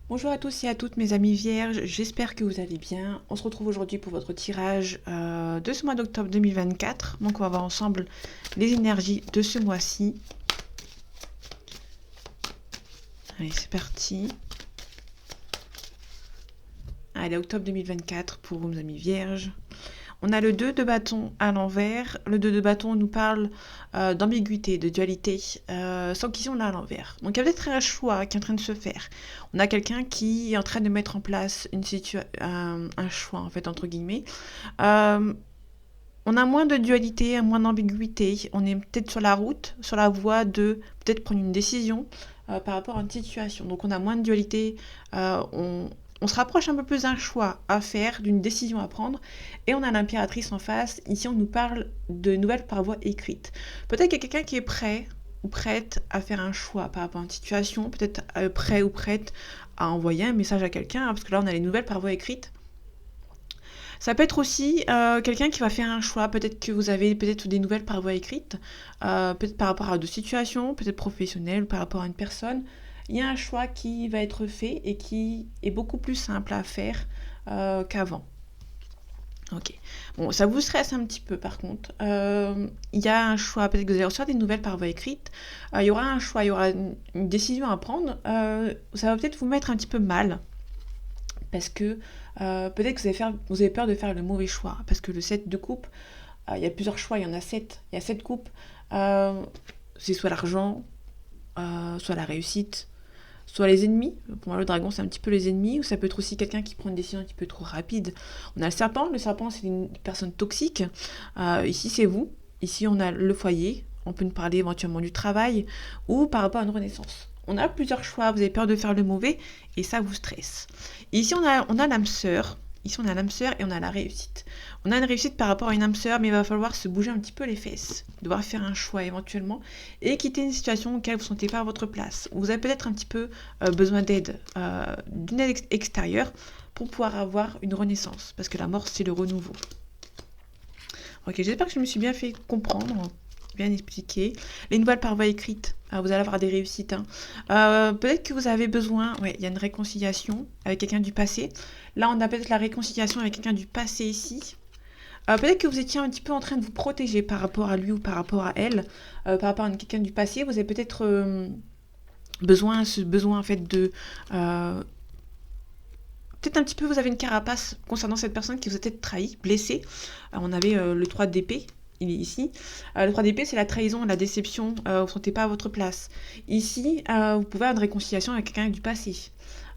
Bonjour à tous et à toutes mes amis vierges, j'espère que vous allez bien. On se retrouve aujourd'hui pour votre tirage de ce mois d'octobre 2024. Donc on va voir ensemble les énergies de ce mois-ci. Allez, c'est parti. Allez, octobre 2024 pour vos amis vierges. On a le 2 de bâton à l'envers. Le 2 de bâton nous parle d'ambiguïté, de dualité, sans qu'ils sont là à l'envers. Donc il y a peut-être un choix qui est en train de se faire. On a quelqu'un qui est en train de mettre en place un choix, en fait, entre guillemets. Euh, on a moins de dualité, moins d'ambiguïté. On est peut-être sur la route, sur la voie de peut-être prendre une décision par rapport à une situation. Donc on a moins de dualité, on se rapproche un peu plus d'un choix à faire, d'une décision à prendre, et on a l'impératrice en face. Ici, on nous parle de nouvelles par voie écrite. Peut-être qu'il y a quelqu'un qui est prêt ou prête à faire un choix par rapport à une situation, peut-être prêt ou prête à envoyer un message à quelqu'un, parce que là, on a les nouvelles par voie écrite. Ça peut être aussi quelqu'un qui va faire un choix. Peut-être que vous avez peut-être des nouvelles par voie écrite, peut-être par rapport à deux situations, peut-être professionnelles, par rapport à une personne. Il y a un choix qui va être fait et qui est beaucoup plus simple à faire qu'avant. Ok. Bon, ça vous stresse un petit peu par contre. Il y a un choix, peut-être que vous allez recevoir des nouvelles par voie écrite. Il y aura un choix, il y aura une décision à prendre. Ça va peut-être vous mettre un petit peu mal parce que peut-être que vous avez peur de faire le mauvais choix, parce que le 7 de coupe, il y a plusieurs choix, il y en a 7, il y a 7 coupes, c'est soit l'argent, soit la réussite, soit les ennemis. Pour moi, le dragon, c'est un petit peu les ennemis, ou ça peut être aussi quelqu'un qui prend une décision un petit peu trop rapide. On a le serpent c'est une personne toxique, ici c'est vous, ici on a le foyer, on peut nous parler éventuellement du travail, ou par rapport à une renaissance. On a plusieurs choix, vous avez peur de faire le mauvais, et ça vous stresse. Ici on a l'âme sœur, ici on a l'âme sœur et on a la réussite. On a une réussite par rapport à une âme sœur, mais il va falloir se bouger un petit peu les fesses, devoir faire un choix éventuellement, et quitter une situation dans laquelle vous ne sentez pas à votre place. Vous avez peut-être un petit peu besoin d'aide, d'une aide extérieure, pour pouvoir avoir une renaissance, parce que la mort c'est le renouveau. Ok, j'espère que je me suis bien fait comprendre, bien expliqué. Les nouvelles par voie écrite, vous allez avoir des réussites. Hein. Peut-être que vous avez besoin, ouais, il y a une réconciliation avec quelqu'un du passé. Là, on a peut-être la réconciliation avec quelqu'un du passé ici. Peut-être que vous étiez un petit peu en train de vous protéger par rapport à lui ou par rapport à elle, par rapport à quelqu'un du passé. Vous avez peut-être ce besoin en fait de peut-être un petit peu vous avez une carapace concernant cette personne qui vous a peut-être trahi, blessé. On avait le 3 d'épée, il est ici. Le 3 d'épée, c'est la trahison, la déception, vous ne sentez pas à votre place. Ici, vous pouvez avoir une réconciliation avec quelqu'un du passé.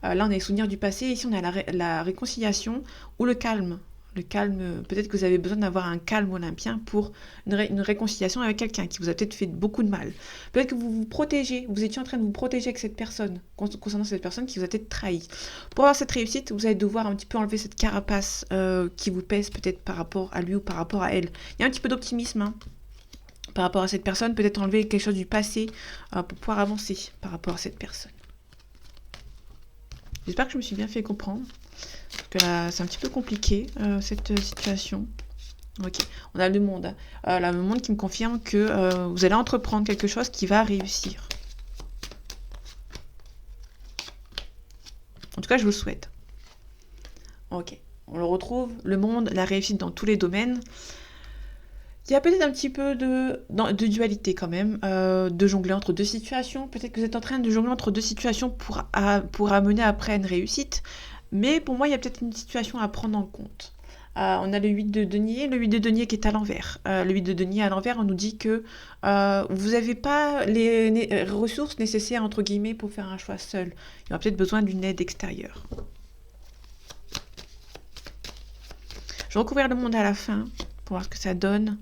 Là, on a les souvenirs du passé, ici, on a la réconciliation ou le calme. Le calme, peut-être que vous avez besoin d'avoir un calme olympien pour une réconciliation avec quelqu'un qui vous a peut-être fait beaucoup de mal. Peut-être que vous vous protégez, vous étiez en train de vous protéger avec cette personne, concernant cette personne qui vous a peut-être trahi. Pour avoir cette réussite, vous allez devoir un petit peu enlever cette carapace qui vous pèse peut-être par rapport à lui ou par rapport à elle. Il y a un petit peu d'optimisme hein, par rapport à cette personne, peut-être enlever quelque chose du passé pour pouvoir avancer par rapport à cette personne. J'espère que je me suis bien fait comprendre. Parce que là, c'est un petit peu compliqué, cette situation. Ok, on a le monde. Là, le monde qui me confirme que vous allez entreprendre quelque chose qui va réussir. En tout cas, je vous le souhaite. Ok, on le retrouve, le monde, la réussite dans tous les domaines. Il y a peut-être un petit peu de dualité quand même, de jongler entre deux situations. Peut-être que vous êtes en train de jongler entre deux situations pour amener après une réussite. Mais pour moi, il y a peut-être une situation à prendre en compte. On a le 8 de denier, le 8 de denier qui est à l'envers. Le 8 de denier à l'envers, on nous dit que vous n'avez pas les ressources nécessaires, entre guillemets, pour faire un choix seul. Il y aura peut-être besoin d'une aide extérieure. Je vais recouvrir le monde à la fin pour voir ce que ça donne.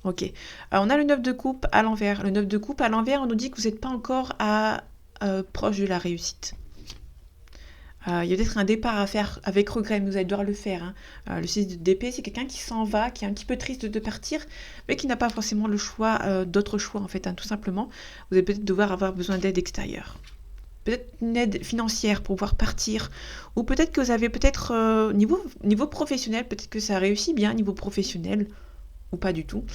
Ok. On a le 9 de coupe à l'envers. Le 9 de coupe à l'envers, on nous dit que vous n'êtes pas encore proche de la réussite. Il y a peut-être un départ à faire avec regret, mais vous allez devoir le faire. Hein. Le 6 d'épée, c'est quelqu'un qui s'en va, qui est un petit peu triste de partir, mais qui n'a pas forcément le choix, d'autres choix en fait, hein, tout simplement. Vous allez peut-être devoir avoir besoin d'aide extérieure. Peut-être une aide financière pour pouvoir partir, ou peut-être que vous avez peut-être niveau professionnel, peut-être que ça réussit bien niveau professionnel, ou pas du tout.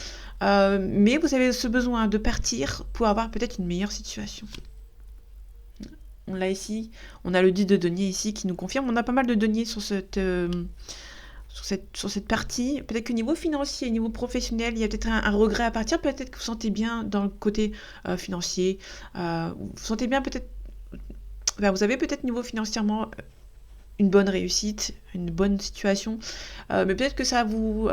Mais vous avez ce besoin de partir pour avoir peut-être une meilleure situation. On l'a ici. On a le 10 de denier ici qui nous confirme. On a pas mal de deniers sur cette partie. Peut-être que niveau financier, niveau professionnel, il y a peut-être un regret à partir. Peut-être que vous sentez bien dans le côté financier. Vous sentez bien peut-être... vous avez peut-être niveau financièrement une bonne réussite, une bonne situation. Mais peut-être que ça vous...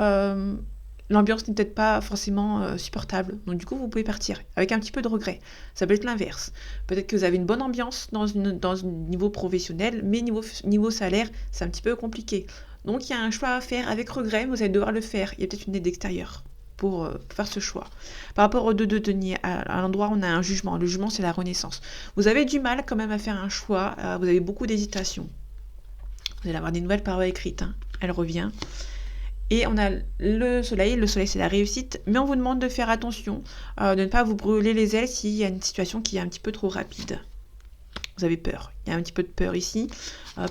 l'ambiance n'est peut-être pas forcément supportable. Donc du coup, vous pouvez partir avec un petit peu de regret. Ça peut être l'inverse. Peut-être que vous avez une bonne ambiance dans un niveau professionnel, mais niveau salaire, c'est un petit peu compliqué. Donc il y a un choix à faire avec regret, mais vous allez devoir le faire. Il y a peut-être une aide extérieure pour faire ce choix. Par rapport aux deux de denier, à l'endroit où on a un jugement. Le jugement, c'est la renaissance. Vous avez du mal quand même à faire un choix. Vous avez beaucoup d'hésitation. Vous allez avoir des nouvelles paroles écrites. Hein. Elle revient. Et on a le soleil c'est la réussite, mais on vous demande de faire attention, de ne pas vous brûler les ailes s'il y a une situation qui est un petit peu trop rapide. Vous avez peur, il y a un petit peu de peur ici,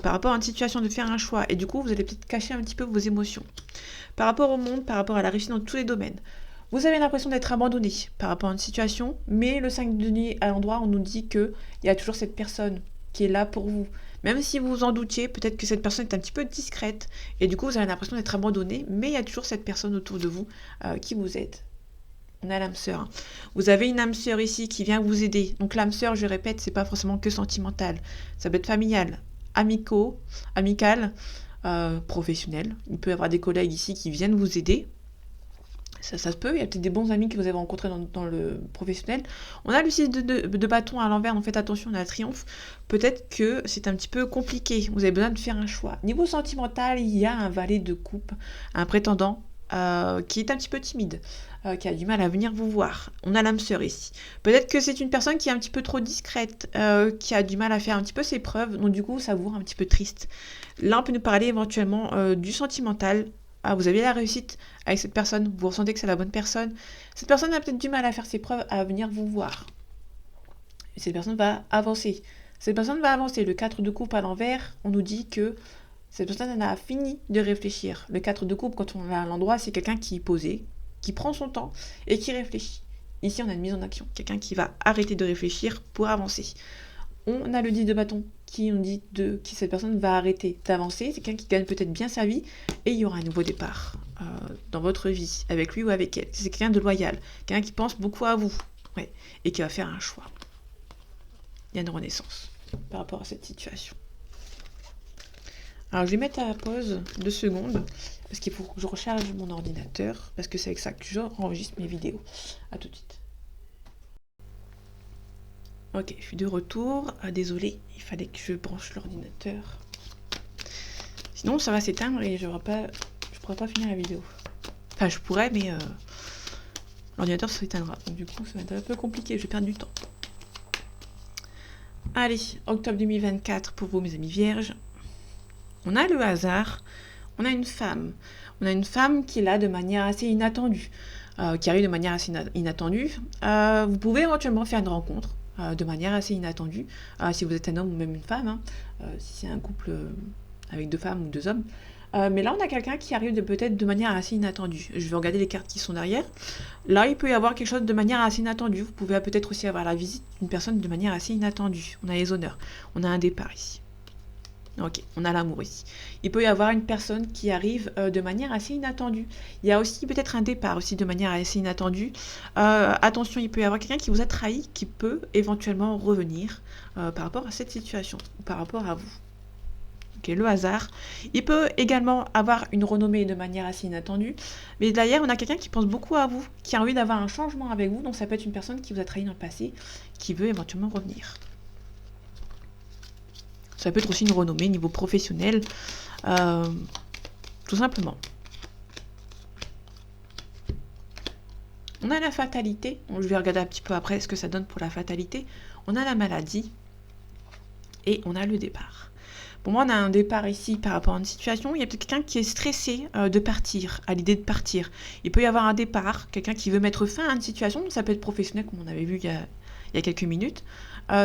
par rapport à une situation de faire un choix, et du coup vous allez peut-être cacher un petit peu vos émotions. Par rapport au monde, par rapport à la réussite dans tous les domaines, vous avez l'impression d'être abandonné par rapport à une situation, mais le 5 de denier à l'endroit, on nous dit qu'il y a toujours cette personne qui est là pour vous. Même si vous vous en doutiez, peut-être que cette personne est un petit peu discrète, et du coup vous avez l'impression d'être abandonné, mais il y a toujours cette personne autour de vous qui vous aide. On a l'âme sœur. Vous avez une âme sœur ici qui vient vous aider. Donc l'âme sœur, je répète, c'est pas forcément que sentimental. Ça peut être familial, amical, professionnel. Il peut y avoir des collègues ici qui viennent vous aider. Ça se peut, il y a peut-être des bons amis que vous avez rencontrés dans le professionnel. On a le 6 de bâton à l'envers, donc faites attention, on a le triomphe. Peut-être que c'est un petit peu compliqué, vous avez besoin de faire un choix. Niveau sentimental, il y a un valet de coupe, un prétendant qui est un petit peu timide, qui a du mal à venir vous voir. On a l'âme sœur ici. Peut-être que c'est une personne qui est un petit peu trop discrète, qui a du mal à faire un petit peu ses preuves, donc du coup ça vous rend un petit peu triste. Là, on peut nous parler éventuellement du sentimental. Vous avez la réussite avec cette personne, vous ressentez que c'est la bonne personne. Cette personne a peut-être du mal à faire ses preuves, à venir vous voir. Et cette personne va avancer. Le 4 de coupe à l'envers, on nous dit que cette personne en a fini de réfléchir. Le 4 de coupe, quand on l'a à l'endroit, c'est quelqu'un qui est posé, qui prend son temps et qui réfléchit. Ici, on a une mise en action. Quelqu'un qui va arrêter de réfléchir pour avancer. On a le 10 de bâton qui nous dit que cette personne va arrêter d'avancer. C'est quelqu'un qui gagne peut-être bien sa vie et il y aura un nouveau départ dans votre vie, avec lui ou avec elle. C'est quelqu'un de loyal, quelqu'un qui pense beaucoup à vous et qui va faire un choix. Il y a une renaissance par rapport à cette situation. Alors je vais mettre à la pause 2 secondes parce qu'il faut que je recharge mon ordinateur parce que c'est avec ça que j'enregistre mes vidéos. A tout de suite. Ok, je suis de retour. Désolée, il fallait que je branche l'ordinateur. Sinon, ça va s'éteindre et je pourrai pas finir la vidéo. Enfin, je pourrais, mais l'ordinateur s'éteindra. Donc du coup, ça va être un peu compliqué, je vais perdre du temps. Allez, octobre 2024 pour vous, mes amis vierges. On a le hasard. On a une femme. On a une femme qui est là de manière assez inattendue. Qui arrive de manière assez inattendue. Vous pouvez éventuellement faire une rencontre. De manière assez inattendue, si vous êtes un homme ou même une femme, si c'est un couple avec 2 femmes ou 2 hommes. Mais là, on a quelqu'un qui arrive peut-être de manière assez inattendue. Je vais regarder les cartes qui sont derrière. Là, il peut y avoir quelque chose de manière assez inattendue. Vous pouvez peut-être aussi avoir la visite d'une personne de manière assez inattendue. On a les honneurs. On a un départ ici. Ok, on a l'amour ici. Il peut y avoir une personne qui arrive de manière assez inattendue. Il y a aussi peut-être un départ aussi de manière assez inattendue. Attention, il peut y avoir quelqu'un qui vous a trahi, qui peut éventuellement revenir par rapport à cette situation, ou par rapport à vous. Ok, le hasard. Il peut également avoir une renommée de manière assez inattendue. Mais derrière, on a quelqu'un qui pense beaucoup à vous, qui a envie d'avoir un changement avec vous. Donc ça peut être une personne qui vous a trahi dans le passé, qui veut éventuellement revenir. Ça peut être aussi une renommée niveau professionnel, tout simplement. On a la fatalité, je vais regarder un petit peu après ce que ça donne pour la fatalité. On a la maladie et on a le départ. Pour moi, on a un départ ici par rapport à une situation. Il y a peut-être quelqu'un qui est stressé de partir, à l'idée de partir. Il peut y avoir un départ, quelqu'un qui veut mettre fin à une situation. Ça peut être professionnel, comme on avait vu il y a quelques minutes.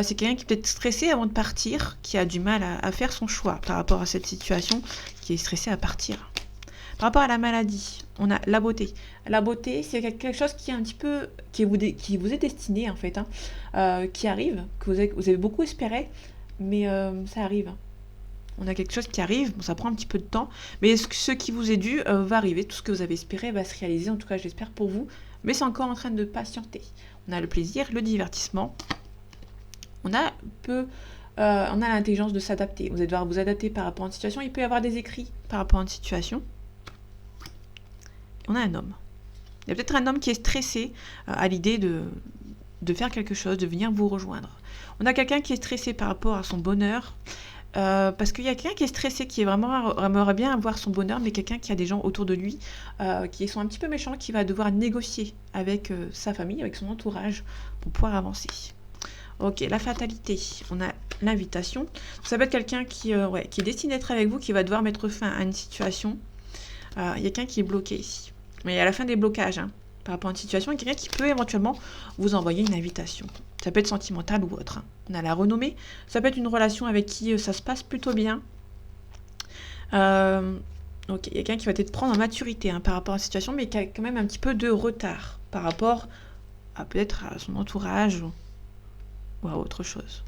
C'est quelqu'un qui peut être stressé avant de partir, qui a du mal à faire son choix par rapport à cette situation, qui est stressé à partir. Par rapport à la maladie, on a la beauté. La beauté, c'est quelque chose qui est un petit peu qui vous est destiné en fait, qui arrive, que vous avez beaucoup espéré, mais ça arrive, hein. On a quelque chose qui arrive, bon, ça prend un petit peu de temps, mais ce qui vous est dû va arriver, tout ce que vous avez espéré va se réaliser, en tout cas j'espère pour vous, mais c'est encore en train de patienter. On a le plaisir, le divertissement, on a l'intelligence de s'adapter, vous allez devoir vous adapter par rapport à une situation, il peut y avoir des écrits par rapport à une situation. On a un homme. Il y a peut-être un homme qui est stressé à l'idée de faire quelque chose, de venir vous rejoindre. On a quelqu'un qui est stressé par rapport à son bonheur, parce qu'il y a quelqu'un qui est stressé, qui est vraiment aimerait bien avoir son bonheur, mais quelqu'un qui a des gens autour de lui qui sont un petit peu méchants, qui va devoir négocier avec sa famille, avec son entourage, pour pouvoir avancer. Ok, la fatalité, on a l'invitation. Ça peut être quelqu'un qui est destiné à être avec vous, qui va devoir mettre fin à une situation. Il y a quelqu'un qui est bloqué ici. Mais à la fin des blocages, hein, par rapport à une situation, il y a quelqu'un qui peut éventuellement vous envoyer une invitation. Ça peut être sentimental ou autre, hein. On a la renommée. Ça peut être une relation avec qui ça se passe plutôt bien. Ok, il y a quelqu'un qui va peut-être prendre en maturité par rapport à la situation, mais qui a quand même un petit peu de retard par rapport à peut-être à son entourage ou à autre chose.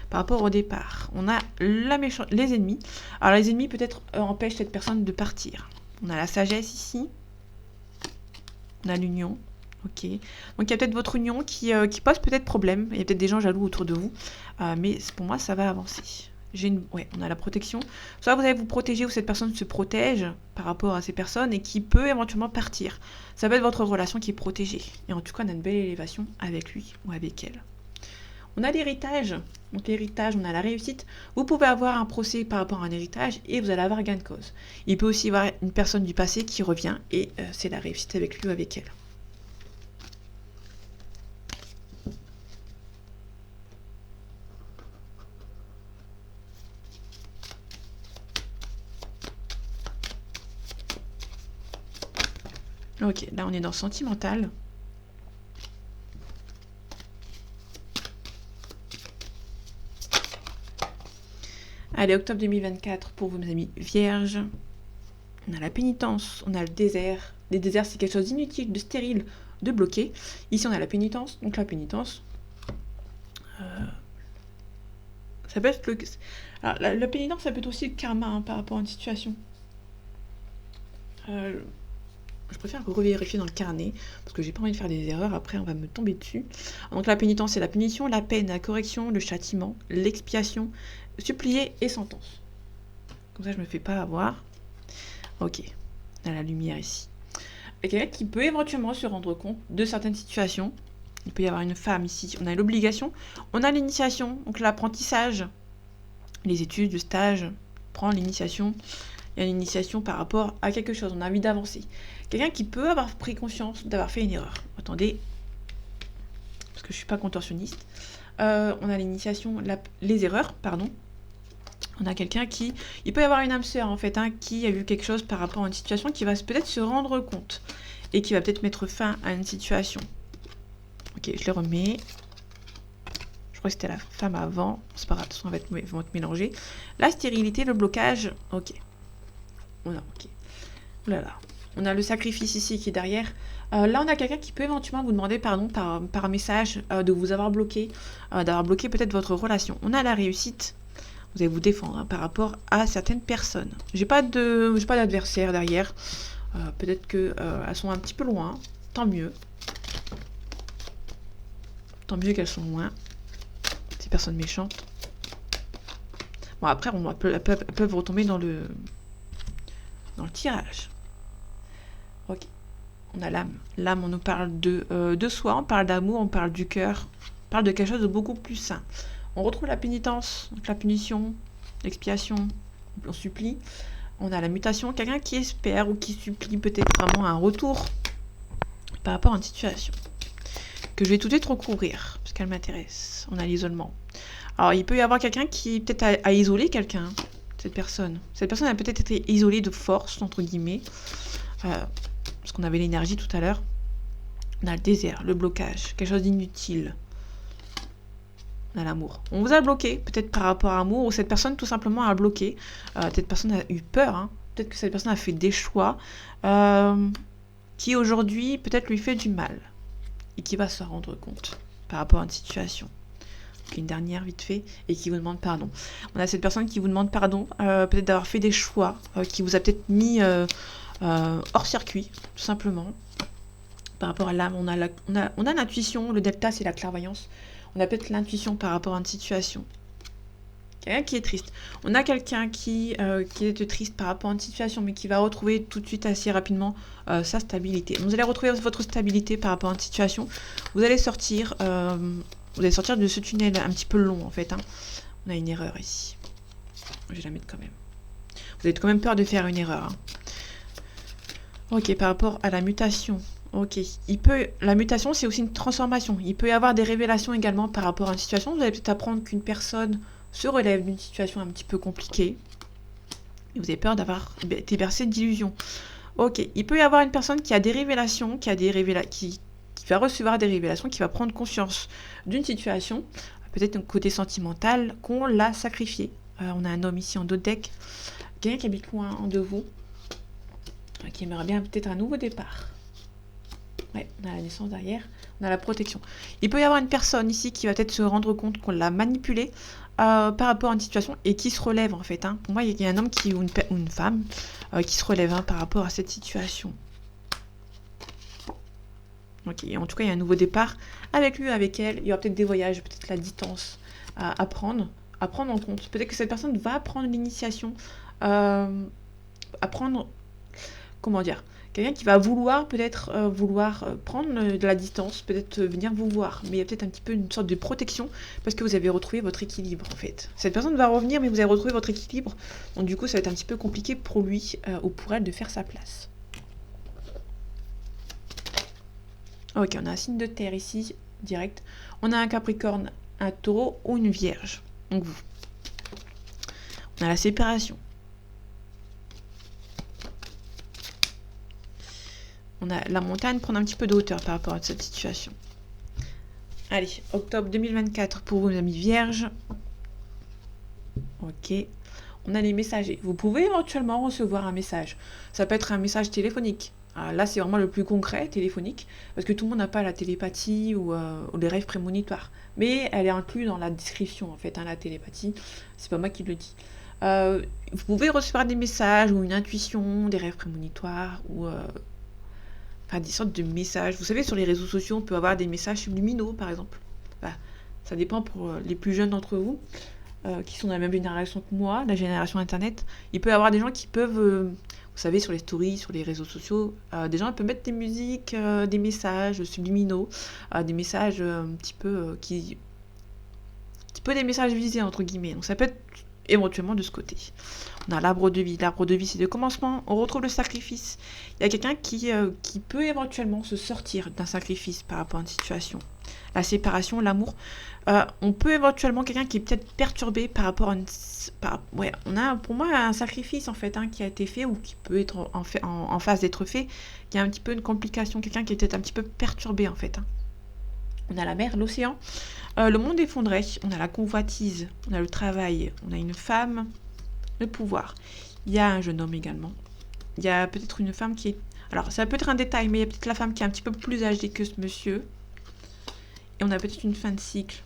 Par rapport au départ, on a les ennemis. Alors les ennemis peut-être empêchent cette personne de partir. On a la sagesse ici. On a l'union. Ok. Donc il y a peut-être votre union qui pose peut-être problème. Il y a peut-être des gens jaloux autour de vous. Mais pour moi, ça va avancer. On a la protection. Soit vous allez vous protéger ou cette personne se protège par rapport à ces personnes et qui peut éventuellement partir. Ça peut être votre relation qui est protégée. Et en tout cas, on a une belle élévation avec lui ou avec elle. On a l'héritage. Donc l'héritage, on a la réussite. Vous pouvez avoir un procès par rapport à un héritage et vous allez avoir gain de cause. Il peut aussi y avoir une personne du passé qui revient et c'est la réussite avec lui ou avec elle. Ok, là on est dans sentimental. Allez, octobre 2024 pour vos amis vierges. On a la pénitence, on a le désert. Les déserts, c'est quelque chose d'inutile, de stérile, de bloqué. Ici, on a la pénitence. Donc la pénitence, ça peut être Alors, la pénitence, ça peut être aussi le karma par rapport à une situation. Je préfère revérifier dans le carnet, parce que j'ai pas envie de faire des erreurs, après on va me tomber dessus. Donc la pénitence, c'est la punition, la peine, la correction, le châtiment, l'expiation, supplier et sentence. Comme ça, je me fais pas avoir. Ok, on a la lumière ici. Et quelqu'un qui peut éventuellement se rendre compte de certaines situations. Il peut y avoir une femme ici. On a l'obligation. On a l'initiation, donc l'apprentissage. Les études, le stage, prendre l'initiation. Il y a une initiation par rapport à quelque chose. On a envie d'avancer. Quelqu'un qui peut avoir pris conscience d'avoir fait une erreur. Attendez, parce que je suis pas contorsionniste. On a l'initiation, les erreurs, pardon. On a quelqu'un qui... Il peut y avoir une âme sœur, en fait, qui a vu quelque chose par rapport à une situation, qui va peut-être se rendre compte. Et qui va peut-être mettre fin à une situation. Ok, je le remets. Je crois que c'était la femme avant. C'est pas grave, de toute façon, vont être mélangés. La stérilité, le blocage. Ok. Ok. Voilà. On a le sacrifice ici qui est derrière. Là, on a quelqu'un qui peut éventuellement vous demander pardon par message de vous avoir bloqué, d'avoir bloqué peut-être votre relation. On a la réussite. Vous allez vous défendre par rapport à certaines personnes. J'ai pas d'adversaire derrière. Peut-être qu'elles sont un petit peu loin. Tant mieux. Tant mieux qu'elles sont loin. Ces personnes méchantes. Bon, après, elles peuvent retomber dans le tirage. Ok. On a l'âme. L'âme, on nous parle de soi, on parle d'amour, on parle du cœur. On parle de quelque chose de beaucoup plus sain. On retrouve la pénitence, donc la punition, l'expiation, on supplie. On a la mutation, quelqu'un qui espère ou qui supplie peut-être vraiment un retour par rapport à une situation que je vais tout de suite recouvrir, parce qu'elle m'intéresse. On a l'isolement. Alors, il peut y avoir quelqu'un qui peut-être a isolé quelqu'un, cette personne. Cette personne a peut-être été isolée de force, entre guillemets, parce qu'on avait l'énergie tout à l'heure. On a le désert, le blocage, quelque chose d'inutile. On a l'amour. On vous a bloqué, peut-être par rapport à l'amour, ou cette personne tout simplement a bloqué. Cette personne a eu peur, peut-être que cette personne a fait des choix qui aujourd'hui peut-être lui fait du mal et qui va se rendre compte par rapport à une situation. une dernière vite fait, et qui vous demande pardon. On a cette personne qui vous demande pardon, peut-être d'avoir fait des choix, qui vous a peut-être mis hors circuit, tout simplement. Par rapport à l'âme, on a l'intuition, le delta c'est la clairvoyance. On a peut-être l'intuition par rapport à une situation. Quelqu'un qui est triste. On a quelqu'un qui est triste par rapport à une situation, mais qui va retrouver tout de suite assez rapidement sa stabilité. Vous allez retrouver votre stabilité par rapport à une situation. Vous allez sortir de ce tunnel un petit peu long en fait. Hein. On a une erreur ici. Je vais la mettre quand même. Vous avez quand même peur de faire une erreur. Hein. Ok, par rapport à la mutation. Ok, la mutation c'est aussi une transformation. Il peut y avoir des révélations également par rapport à une situation. Vous allez peut-être apprendre qu'une personne se relève d'une situation un petit peu compliquée. Et vous avez peur d'avoir été bercé d'illusions. Ok, il peut y avoir une personne qui a des révélations, qui va recevoir des révélations, qui va prendre conscience d'une situation, peut-être un côté sentimental, qu'on l'a sacrifié. On a un homme ici en dos de deck, quelqu'un qui habite loin de vous, qui aimerait bien peut-être un nouveau départ. Ouais, on a la naissance derrière, on a la protection. Il peut y avoir une personne ici qui va peut-être se rendre compte qu'on l'a manipulé par rapport à une situation et qui se relève en fait. Hein. Pour moi, il y a un homme ou une femme qui se relève par rapport à cette situation. Ok, en tout cas, il y a un nouveau départ avec lui, avec elle. Il y aura peut-être des voyages, peut-être la distance à prendre en compte. Peut-être que cette personne va prendre l'initiation, à prendre, comment dire, quelqu'un qui va vouloir peut-être prendre de la distance, peut-être venir vous voir. Mais il y a peut-être un petit peu une sorte de protection parce que vous avez retrouvé votre équilibre en fait. Cette personne va revenir mais vous avez retrouvé votre équilibre. Donc du coup ça va être un petit peu compliqué pour lui ou pour elle de faire sa place. Ok, on a un signe de terre ici, direct. On a un Capricorne, un Taureau ou une Vierge. Donc vous. On a la séparation. On a la montagne prendre un petit peu de hauteur par rapport à cette situation. Allez, octobre 2024 pour vos amis vierges. Ok. On a les messagers. Vous pouvez éventuellement recevoir un message. Ça peut être un message téléphonique. Alors là, c'est vraiment le plus concret, téléphonique, parce que tout le monde n'a pas la télépathie ou les rêves prémonitoires. Mais elle est inclue dans la description, en fait, hein, la télépathie. C'est pas moi qui le dis. Vous pouvez recevoir des messages ou une intuition, des rêves prémonitoires ou... des sortes de messages. Vous savez, sur les réseaux sociaux, on peut avoir des messages subliminaux, par exemple. Enfin, ça dépend pour les plus jeunes d'entre vous, qui sont de la même génération que moi, la génération Internet. Il peut y avoir des gens qui peuvent, vous savez, sur les stories, sur les réseaux sociaux, des gens peuvent mettre des musiques, des messages subliminaux, des messages un petit peu des messages visés, entre guillemets. Donc ça peut être éventuellement de ce côté. On a l'arbre de vie. L'arbre de vie, c'est le commencement. On retrouve le sacrifice. Il y a quelqu'un qui peut éventuellement se sortir d'un sacrifice par rapport à une situation. La séparation, l'amour. On peut éventuellement quelqu'un qui est peut-être perturbé par rapport à une... on a pour moi un sacrifice en fait qui a été fait ou qui peut être en phase d'être fait. Il y a un petit peu une complication. Quelqu'un qui est peut-être un petit peu perturbé en fait. On a la mer, l'océan. Le monde effondré. On a la convoitise. On a le travail. On a une femme. Le pouvoir. Il y a un jeune homme également. Il y a peut-être une femme qui est... Alors, ça peut être un détail, mais il y a peut-être la femme qui est un petit peu plus âgée que ce monsieur. Et on a peut-être une fin de cycle.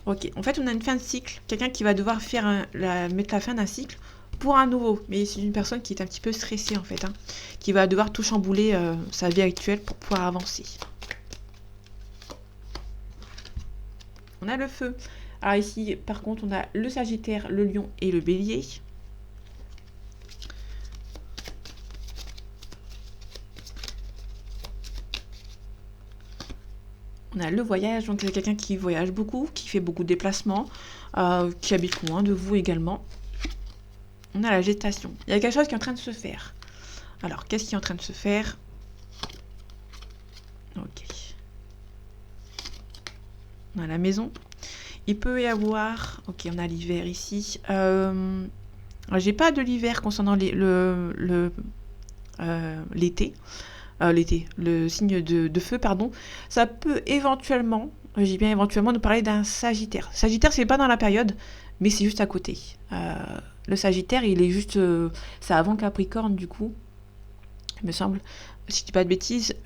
Ok, en fait, on a une fin de cycle. Quelqu'un qui va devoir mettre la fin d'un cycle pour un nouveau. Mais c'est une personne qui est un petit peu stressée, en fait. Qui va devoir tout chambouler sa vie actuelle pour pouvoir avancer. On a le feu. Alors ici, par contre, on a le Sagittaire, le Lion et le Bélier. On a le voyage, donc c'est quelqu'un qui voyage beaucoup, qui fait beaucoup de déplacements, qui habite loin de vous également. On a la gestation. Il y a quelque chose qui est en train de se faire. Alors, qu'est-ce qui est en train de se faire? Ok. On a la maison. Il peut y avoir... Ok, on a l'hiver ici. J'ai pas de l'hiver concernant l'été. Le signe de feu, pardon. Ça peut éventuellement, j'ai bien éventuellement, nous parler d'un Sagittaire. Sagittaire, c'est pas dans la période, mais c'est juste à côté. Le Sagittaire, il est juste... c'est avant Capricorne, du coup. Il me semble. Si je dis pas de bêtises.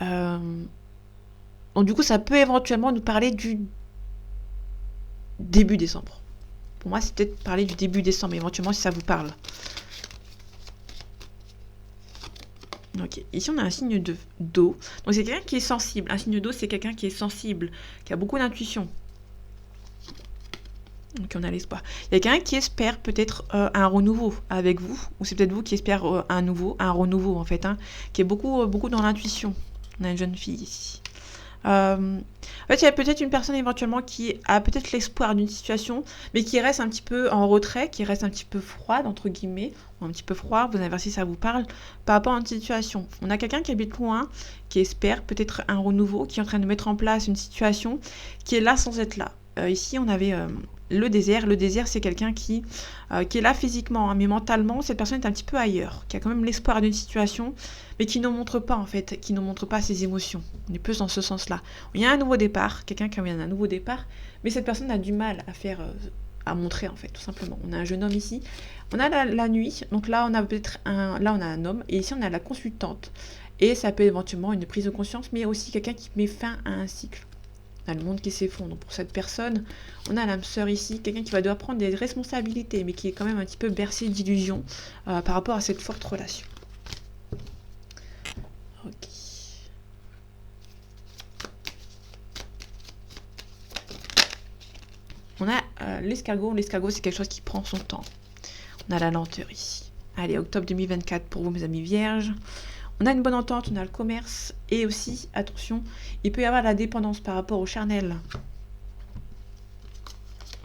Donc, du coup, ça peut éventuellement nous parler début décembre. Pour moi, c'est peut-être parler du début décembre, éventuellement, si ça vous parle. Ok, ici on a un signe d'eau. Donc c'est quelqu'un qui est sensible. Un signe d'eau, c'est quelqu'un qui est sensible, qui a beaucoup d'intuition. Donc on a l'espoir. Il y a quelqu'un qui espère peut-être un renouveau avec vous, ou c'est peut-être vous qui espère un renouveau en fait, hein, qui est beaucoup dans l'intuition. On a une jeune fille ici. En fait, il y a peut-être une personne éventuellement qui a peut-être l'espoir d'une situation, mais qui reste un petit peu en retrait, qui reste un petit peu froide, entre guillemets, ou un petit peu froid, vous allez voir si ça vous parle, par rapport à une situation. On a quelqu'un qui habite loin, qui espère peut-être un renouveau, qui est en train de mettre en place une situation qui est là sans être là. Ici, on avait le désert. Le désert, c'est quelqu'un qui est là physiquement, hein, mais mentalement, cette personne est un petit peu ailleurs, qui a quand même l'espoir d'une situation, mais qui ne montre pas, en fait, qui ne montre pas ses émotions. On est plus dans ce sens-là. Il y a un nouveau départ, quelqu'un qui vient d'un nouveau départ, mais cette personne a du mal à faire, à montrer, en fait, tout simplement. On a un jeune homme ici. On a la nuit, donc là, on a peut-être là, on a un homme, et ici, on a la consultante. Et ça peut éventuellement une prise de conscience, mais aussi quelqu'un qui met fin à un cycle. On a le monde qui s'effondre. Pour cette personne, on a l'âme sœur ici, quelqu'un qui va devoir prendre des responsabilités, mais qui est quand même un petit peu bercé d'illusions par rapport à cette forte relation. Ok. On a l'escargot. L'escargot, c'est quelque chose qui prend son temps. On a la lenteur ici. Allez, octobre 2024 pour vous, mes amis vierges. On a une bonne entente, on a le commerce, et aussi, attention, il peut y avoir la dépendance par rapport au charnel.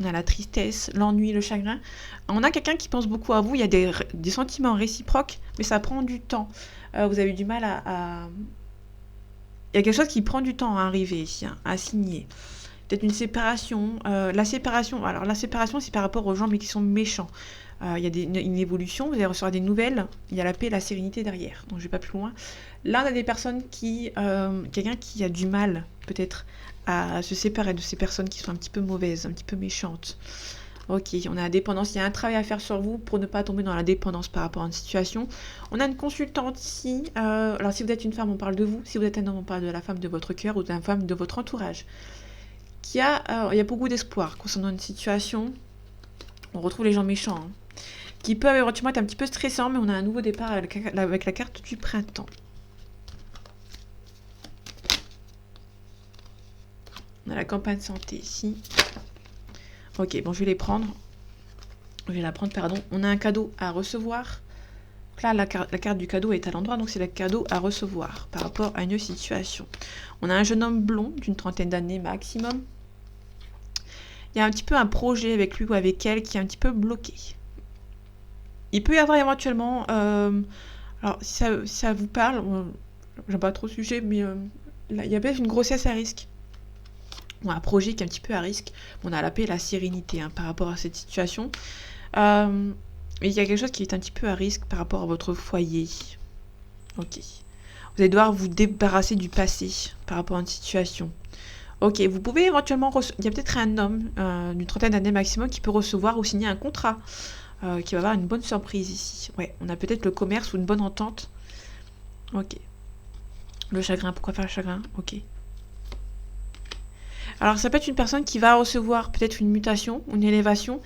On a la tristesse, l'ennui, le chagrin. On a quelqu'un qui pense beaucoup à vous, il y a des sentiments réciproques, mais ça prend du temps. Vous avez du mal à... Il y a quelque chose qui prend du temps à arriver ici, hein, à signer. Peut-être une séparation. La séparation, alors la séparation, c'est par rapport aux gens mais qui sont méchants. Il y a une évolution, vous allez recevoir des nouvelles, il y a la paix et la sérénité derrière, donc je vais pas plus loin. Là, on a des personnes quelqu'un qui a du mal, peut-être, à se séparer de ces personnes qui sont un petit peu mauvaises, un petit peu méchantes. Ok, on a la dépendance, il y a un travail à faire sur vous pour ne pas tomber dans la dépendance par rapport à une situation. On a une consultante ici, alors si vous êtes une femme, on parle de vous, si vous êtes un homme, on parle de la femme de votre cœur ou de la femme de votre entourage. Il y a beaucoup d'espoir concernant une situation. On retrouve les gens méchants, hein, qui peuvent éventuellement être un petit peu stressants, mais on a un nouveau départ avec la carte du printemps. On a la campagne santé ici. Ok, bon, je vais les prendre. Je vais la prendre, pardon. On a un cadeau à recevoir. Donc là, la carte du cadeau est à l'endroit, donc c'est le cadeau à recevoir par rapport à une situation. On a un jeune homme blond d'une 30aine d'années maximum. Il y a un petit peu un projet avec lui ou avec elle qui est un petit peu bloqué. Il peut y avoir éventuellement... alors, si ça vous parle, j'aime pas trop le sujet, mais là, il y a peut-être une grossesse à risque. On a un projet qui est un petit peu à risque. On a la paix et la sérénité, hein, par rapport à cette situation. Mais il y a quelque chose qui est un petit peu à risque par rapport à votre foyer. Ok. Vous allez devoir vous débarrasser du passé par rapport à une situation. Ok, vous pouvez éventuellement... Il y a peut-être un homme d'une 30aine d'années maximum qui peut recevoir ou signer un contrat. Qui va avoir une bonne surprise ici. Ouais, on a peut-être le commerce ou une bonne entente. Ok. Le chagrin, pourquoi faire le chagrin? Ok. Alors ça peut être une personne qui va recevoir peut-être une mutation, une élévation,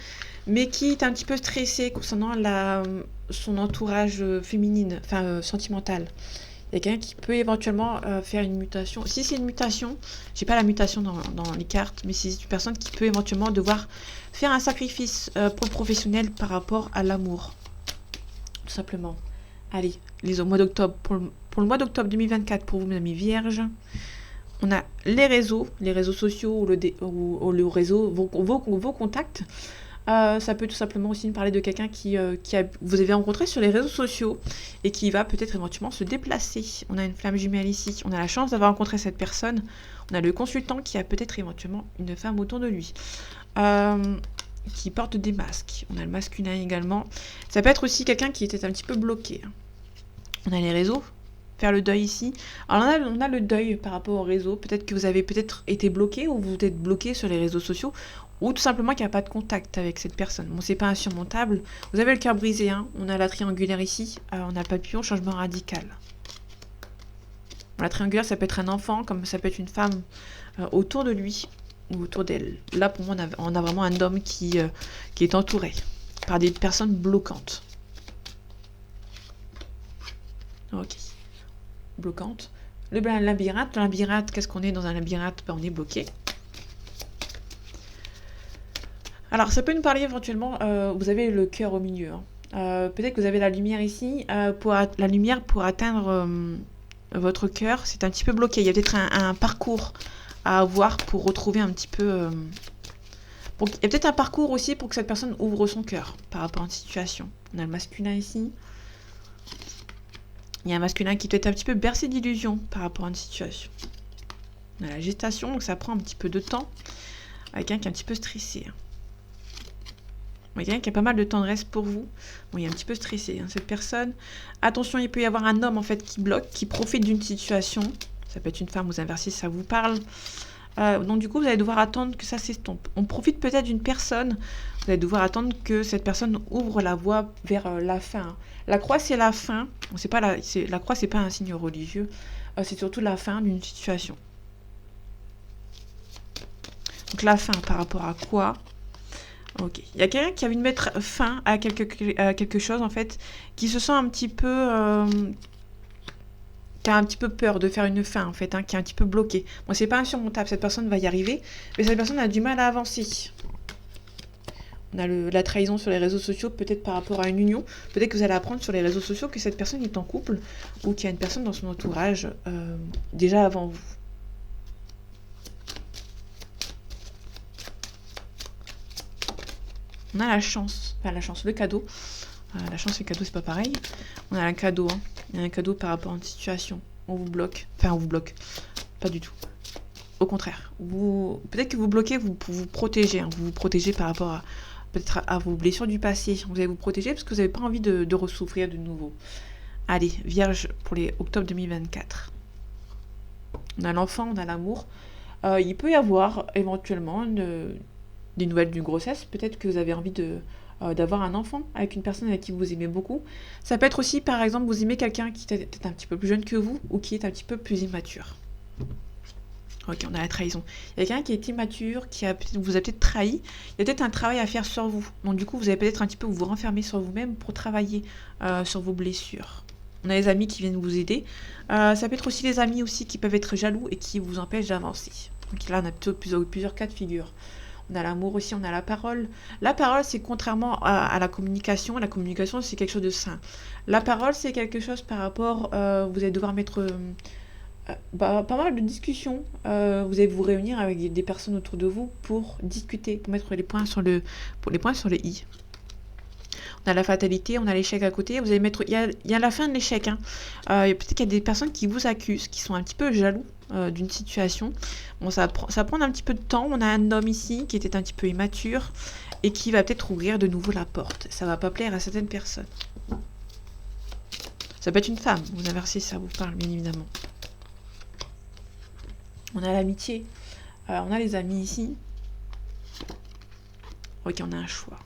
mais qui est un petit peu stressée concernant son entourage féminine, enfin sentimental. Il y a quelqu'un qui peut éventuellement faire une mutation. Si c'est une mutation, j'ai pas la mutation dans les cartes, mais c'est une personne qui peut éventuellement devoir faire un sacrifice pour le professionnel par rapport à l'amour. Tout simplement. Allez, les au mois d'octobre. Pour le mois d'octobre 2024, pour vous, mes amis vierges, on a les réseaux sociaux ou le réseau, vos contacts. Ça peut tout simplement aussi nous parler de quelqu'un vous avez rencontré sur les réseaux sociaux et qui va peut-être éventuellement se déplacer. On a une flamme jumelle ici. On a la chance d'avoir rencontré cette personne. On a le consultant qui a peut-être éventuellement une femme autour de lui. Qui porte des masques. On a le masculin également. Ça peut être aussi quelqu'un qui était un petit peu bloqué. On a les réseaux. Faire le deuil ici. Alors on a le deuil par rapport au réseau. Peut-être que vous avez été bloqué ou vous êtes bloqué sur les réseaux sociaux. Ou tout simplement qu'il n'y a pas de contact avec cette personne. Bon, c'est pas insurmontable. Vous avez le cœur brisé, hein. On a la triangulaire ici. On a le papillon, changement radical. Bon, la triangulaire, ça peut être un enfant, comme ça peut être une femme autour de lui. ou autour d'elle. Là, pour moi, on a vraiment un homme qui est entouré par des personnes bloquantes. Ok. Bloquante. Le labyrinthe, qu'est-ce qu'on est dans un labyrinthe? On est bloqué. Alors, ça peut nous parler éventuellement, vous avez le cœur au milieu. Peut-être que vous avez la lumière ici. La lumière pour atteindre votre cœur, c'est un petit peu bloqué. Il y a peut-être un parcours à avoir pour retrouver un petit peu... il y a peut-être un parcours aussi pour que cette personne ouvre son cœur par rapport à une situation. On a le masculin ici. Il y a un masculin qui doit être un petit peu bercé d'illusions par rapport à une situation. On a la gestation, donc ça prend un petit peu de temps. Avec quelqu'un qui est un petit peu stressé. Quelqu'un qui a pas mal de tendresse pour vous. Bon, il est un petit peu stressé, cette personne. Attention, il peut y avoir un homme en fait qui bloque, qui profite d'une situation. Ça peut être une femme, vous inversez, ça vous parle. Donc du coup, vous allez devoir attendre que ça s'estompe. On profite peut-être d'une personne. Vous allez devoir attendre que cette personne ouvre la voie vers la fin. La croix, c'est la fin. La croix, c'est pas un signe religieux. C'est surtout la fin d'une situation. Donc la fin par rapport à quoi? Ok. Il y a quelqu'un qui a envie de mettre fin à quelque chose en fait, qui se sent un petit peu... qui a un petit peu peur de faire une fin en fait, qui est un petit peu bloqué. Bon, c'est pas insurmontable, cette personne va y arriver, mais cette personne a du mal à avancer. On a la trahison sur les réseaux sociaux, peut-être par rapport à une union. Peut-être que vous allez apprendre sur les réseaux sociaux que cette personne est en couple ou qu'il y a une personne dans son entourage déjà avant vous. On a la chance, le cadeau. La chance et le cadeau, c'est pas pareil. On a un cadeau, Il y a un cadeau par rapport à une situation. On vous bloque. Enfin, on vous bloque. Pas du tout. Au contraire. Peut-être que vous bloquez pour vous protéger. Vous vous protégez par rapport à peut-être à vos blessures du passé. Vous allez vous protéger parce que vous n'avez pas envie de ressouffrir de nouveau. Allez, Vierge pour les octobre 2024. On a l'enfant, on a l'amour. Il peut y avoir éventuellement des nouvelles d'une grossesse. Peut-être que vous avez envie d'avoir un enfant avec une personne avec qui vous aimez beaucoup. Ça peut être aussi, par exemple, vous aimez quelqu'un qui est peut-être un petit peu plus jeune que vous ou qui est un petit peu plus immature. Ok, on a la trahison. Il y a quelqu'un qui est immature, vous a peut-être trahi. Il y a peut-être un travail à faire sur vous. Donc du coup, vous allez peut-être un petit peu vous renfermer sur vous-même pour travailler sur vos blessures. On a les amis qui viennent vous aider. Ça peut être aussi les amis aussi qui peuvent être jaloux et qui vous empêchent d'avancer. Donc là, on a plutôt plusieurs cas de figure. On a l'amour aussi, on a la parole. La parole, c'est contrairement à la communication. La communication, c'est quelque chose de sain. La parole, c'est quelque chose par rapport... vous allez devoir mettre pas mal de discussions. Vous allez vous réunir avec des personnes autour de vous pour discuter, pour mettre les points sur les i. On a la fatalité, on a l'échec à côté. Vous allez mettre... Il y a la fin de l'échec. Peut-être qu'il y a des personnes qui vous accusent, qui sont un petit peu jaloux d'une situation. Bon, ça prend un petit peu de temps. On a un homme ici qui était un petit peu immature et qui va peut-être ouvrir de nouveau la porte. Ça va pas plaire à certaines personnes. Ça peut être une femme. Vous inversez, ça vous parle bien évidemment. On a l'amitié. On a les amis ici. Ok, on a un choix.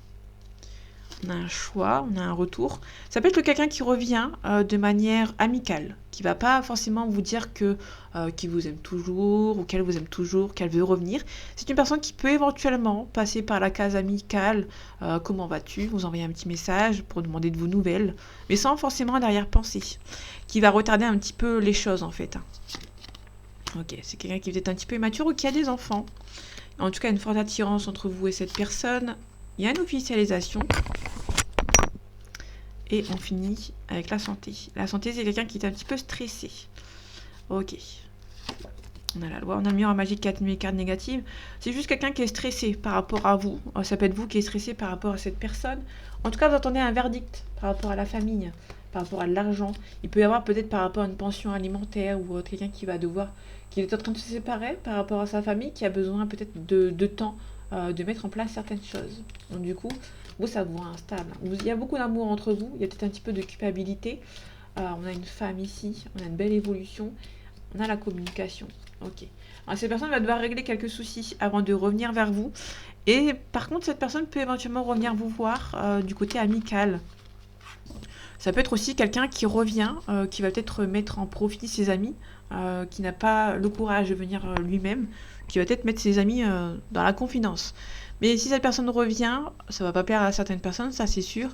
On a un choix, on a un retour. Ça peut être quelqu'un qui revient de manière amicale, qui va pas forcément vous dire qu'il vous aime toujours ou qu'elle vous aime toujours, qu'elle veut revenir. C'est une personne qui peut éventuellement passer par la case amicale. Comment vas-tu? Vous envoyez un petit message pour demander de vos nouvelles, mais sans forcément l'arrière-pensée, qui va retarder un petit peu les choses en fait. Ok, c'est quelqu'un qui est peut-être un petit peu immature ou qui a des enfants. En tout cas, une forte attirance entre vous et cette personne. Il y a une officialisation. Et on finit avec la santé. La santé, c'est quelqu'un qui est un petit peu stressé. Ok. On a la loi, on a le miroir magique 4 cartes négatives. C'est juste quelqu'un qui est stressé par rapport à vous. Ça peut être vous qui êtes stressé par rapport à cette personne. En tout cas, vous attendez un verdict par rapport à la famille, par rapport à l'argent. Il peut y avoir peut-être par rapport à une pension alimentaire ou quelqu'un qui est en train de se séparer par rapport à sa famille, qui a besoin peut-être de temps de mettre en place certaines choses. Donc du coup, vous, ça vous rend instable. Il y a beaucoup d'amour entre vous, il y a peut-être un petit peu de culpabilité. On a une femme ici, on a une belle évolution, on a la communication. Ok. Alors, cette personne va devoir régler quelques soucis avant de revenir vers vous. Et par contre, cette personne peut éventuellement revenir vous voir du côté amical. Ça peut être aussi quelqu'un qui revient, qui va peut-être mettre en profit ses amis, qui n'a pas le courage de venir lui-même, qui va peut-être mettre ses amis dans la confidence. Mais si cette personne revient, ça va pas plaire à certaines personnes, ça c'est sûr,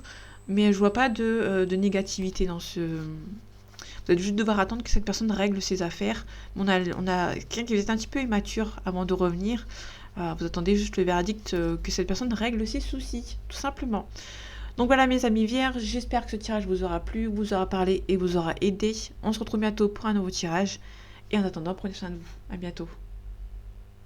mais je vois pas de négativité dans ce... Vous allez juste devoir attendre que cette personne règle ses affaires. On a quelqu'un qui est un petit peu immature avant de revenir. Vous attendez juste le verdict que cette personne règle ses soucis, tout simplement. Donc voilà mes amis vierges, j'espère que ce tirage vous aura plu, vous aura parlé et vous aura aidé. On se retrouve bientôt pour un nouveau tirage. Et en attendant, prenez soin de vous. À bientôt.